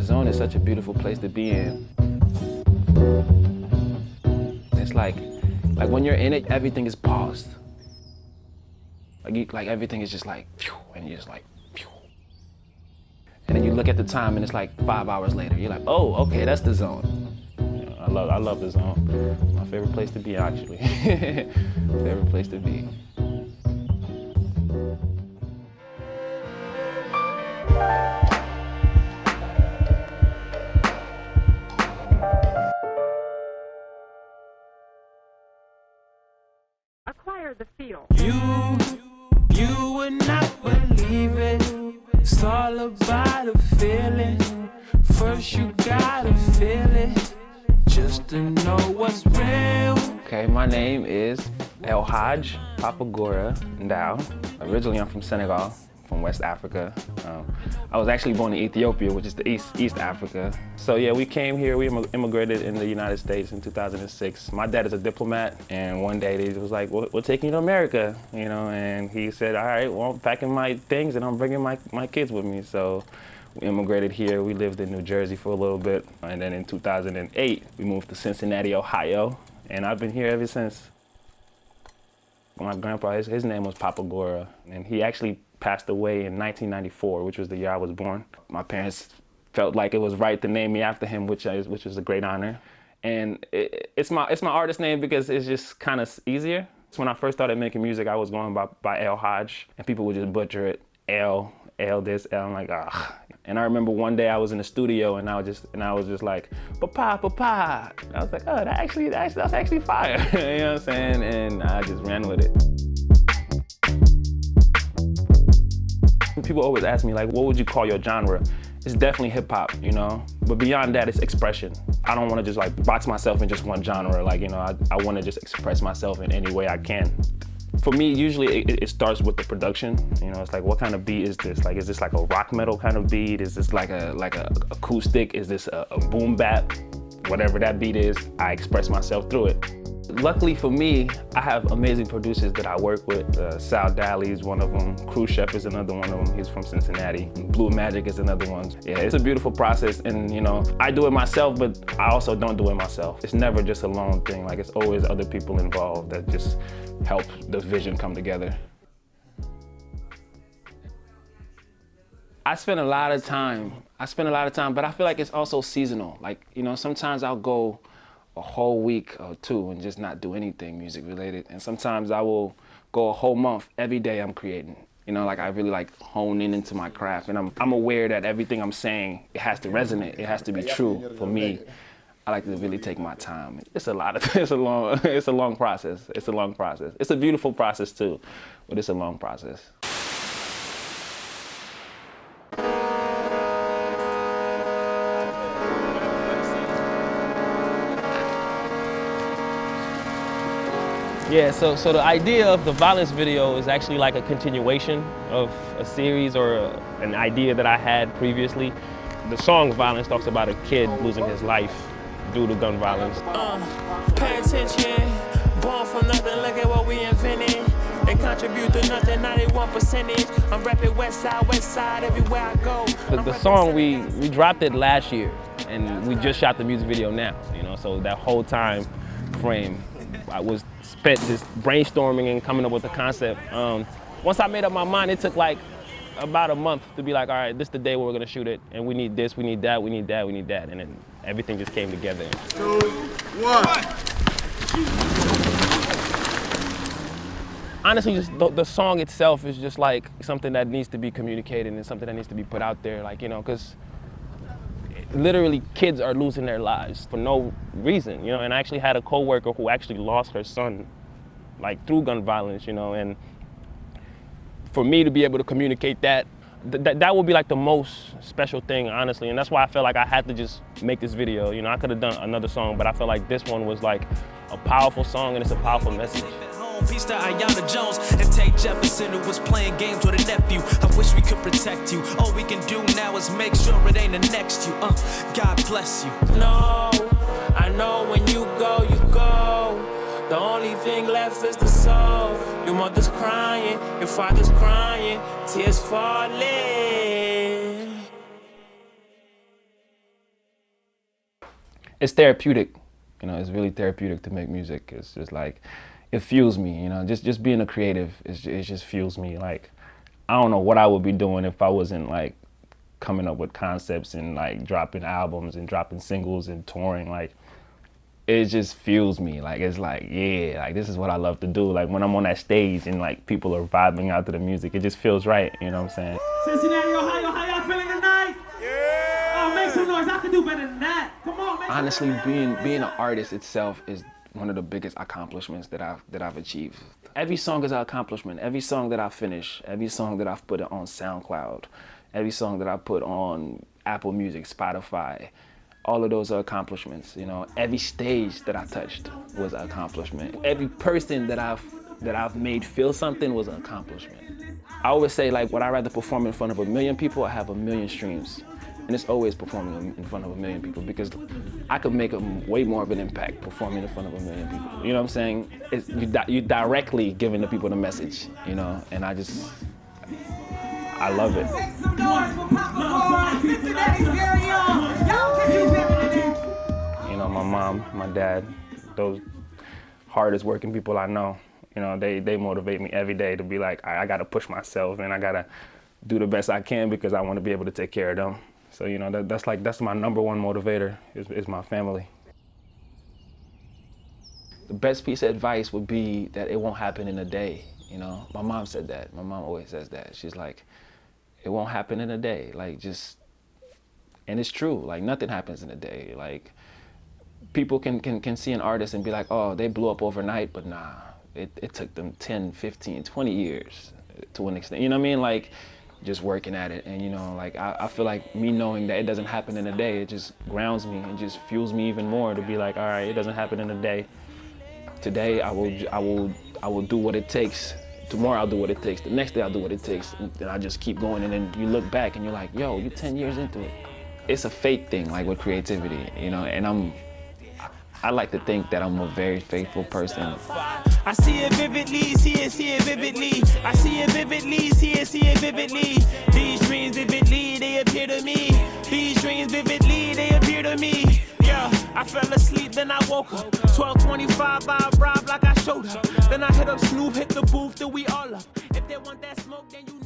zone is such a beautiful place to be in. It's like when you're in it, everything is paused. Like everything is just like, phew, and you're just like, phew. And then you look at the time and it's like 5 hours later. You're like, oh, okay, that's the zone. You know, I love the zone. It's my favorite place to be, actually. Favorite place to be. Acquire the feel. You would not believe it. It's all about a feeling. First you gotta feel it, just to know what's real. Okay, my name is El Hajj Papa Gora Ndao. Originally, I'm from Senegal, from West Africa. I was actually born in Ethiopia, which is the East Africa. So yeah, we came here, we immigrated in the United States in 2006. My dad is a diplomat, and one day they was like, we're taking you to America, you know, and he said, all right, well, I'm packing my things and I'm bringing my kids with me. So we immigrated here, we lived in New Jersey for a little bit, and then in 2008, we moved to Cincinnati, Ohio, and I've been here ever since. My grandpa, his name was Papa Gora, and he actually passed away in 1994, which was the year I was born. My parents felt like it was right to name me after him, which was a great honor. And it's my artist name because it's just kind of easier. So when I first started making music, I was going by El Hajj, and people would just butcher it, El this, El. I'm like, ah. And I remember one day I was in the studio and I was just like, Papa. And I was like, oh, that's actually fire. You know what I'm saying? And I just ran with it. People always ask me, like, what would you call your genre? It's definitely hip hop, you know? But beyond that, it's expression. I don't want to just like box myself in just one genre. Like, you know, I want to just express myself in any way I can. For me, usually it starts with the production. You know, it's like, what kind of beat is this? Like, is this like a rock metal kind of beat? Is this like a acoustic? Is this a boom bap? Whatever that beat is, I express myself through it. Luckily for me, I have amazing producers that I work with. Sal Daly is one of them. Crew Chef is another one of them. He's from Cincinnati. Blue Magic is another one. Yeah, it's a beautiful process, and you know, I do it myself, but I also don't do it myself. It's never just a lone thing. Like, it's always other people involved that just help the vision come together. I spend a lot of time, but I feel like it's also seasonal. Like, you know, sometimes I'll go a whole week or two and just not do anything music related. And sometimes I will go a whole month, every day I'm creating. You know, like, I really like honing into my craft, and I'm aware that everything I'm saying, it has to resonate, it has to be true. For me, I like to really take my time. It's a long process. It's a long process. It's a beautiful process too, but it's a long process. Yeah, so the idea of the violence video is actually like a continuation of a series or an idea that I had previously. The song Violence talks about a kid losing his life due to gun violence. Pay attention, born from nothing, look at what we invented. They contribute to nothing, 91%. I'm rapping west side, everywhere I go. The song, we dropped it last year, and we just shot the music video now, you know, so that whole time frame, I was spent just brainstorming and coming up with the concept. Once I made up my mind, it took like about a month to be like, all right, this is the day where we're gonna shoot it, and we need this, we need that, we need that, we need that, and then everything just came together. 2, 1. Honestly, just the song itself is just like something that needs to be communicated and something that needs to be put out there, like, you know, because literally kids are losing their lives for no reason, you know, and I actually had a coworker who actually lost her son, like, through gun violence, you know, and for me to be able to communicate that would be like the most special thing, honestly, and that's why I felt like I had to just make this video. You know, I could have done another song, but I felt like this one was like a powerful song and it's a powerful message. Peace to Ayanna Jones and Tate Jefferson, who was playing games with a nephew. I wish we could protect you. All we can do now is make sure it ain't the next you. God bless you. No, I know when you go, you go. The only thing left is the soul. Your mother's crying, your father's crying, tears falling. it's therapeutic. You know, it's really therapeutic to make music. It's just like, it fuels me, you know, just being a creative, it just fuels me. Like, I don't know what I would be doing if I wasn't like coming up with concepts and like dropping albums and dropping singles and touring. Like, it just fuels me. Like, it's like, yeah, like this is what I love to do. Like when I'm on that stage and like people are vibing out to the music, it just feels right, you know what I'm saying? Cincinnati, Ohio, how y'all feeling tonight? Yeah! Oh, make some noise, I can do better than that. Come on, man. Honestly, being an artist itself is one of the biggest accomplishments that I've achieved. Every song is an accomplishment. Every song that I finish, every song that I've put on SoundCloud, every song that I put on Apple Music, Spotify, all of those are accomplishments. You know, every stage that I touched was an accomplishment. Every person that I've made feel something was an accomplishment. I always say, like, would I rather perform in front of 1 million people or have 1 million streams? And it's always performing in front of 1 million people, because I could make way more of an impact performing in front of 1 million people. You know what I'm saying? It's, you directly giving the people the message, you know, and I love it. Make some noise for Papa Gora, Cincinnati's very own. Y'all can do better than that. You know, my mom, my dad, those hardest working people I know, you know, they motivate me every day to be like, I gotta push myself and I gotta do the best I can because I want to be able to take care of them. So, you know, that's my number one motivator is my family. The best piece of advice would be that it won't happen in a day, you know? My mom said that. My mom always says that. She's like, it won't happen in a day. Like, just, and it's true. Like, nothing happens in a day. Like, people can see an artist and be like, oh, they blew up overnight, but nah, it took them 10, 15, 20 years to an extent. You know what I mean? Like, just working at it. And, you know, like, I feel like me knowing that it doesn't happen in a day, it just grounds me and just fuels me even more to be like, all right, it doesn't happen in a day. Today, I will do what it takes. Tomorrow, I'll do what it takes. The next day, I'll do what it takes. And I just keep going. And then you look back and you're like, yo, you're 10 years into it. It's a faith thing, like with creativity, you know, and I like to think that I'm a very faithful person. I see it vividly, see it vividly. I see it vividly, see it vividly. These dreams vividly, they appear to me. These dreams vividly, they appear to me. Yeah, I fell asleep, then I woke up. 12:25 by a bribe like I showed up. Then I hit up Snoop, hit the booth, then we all up. If they want that smoke, then you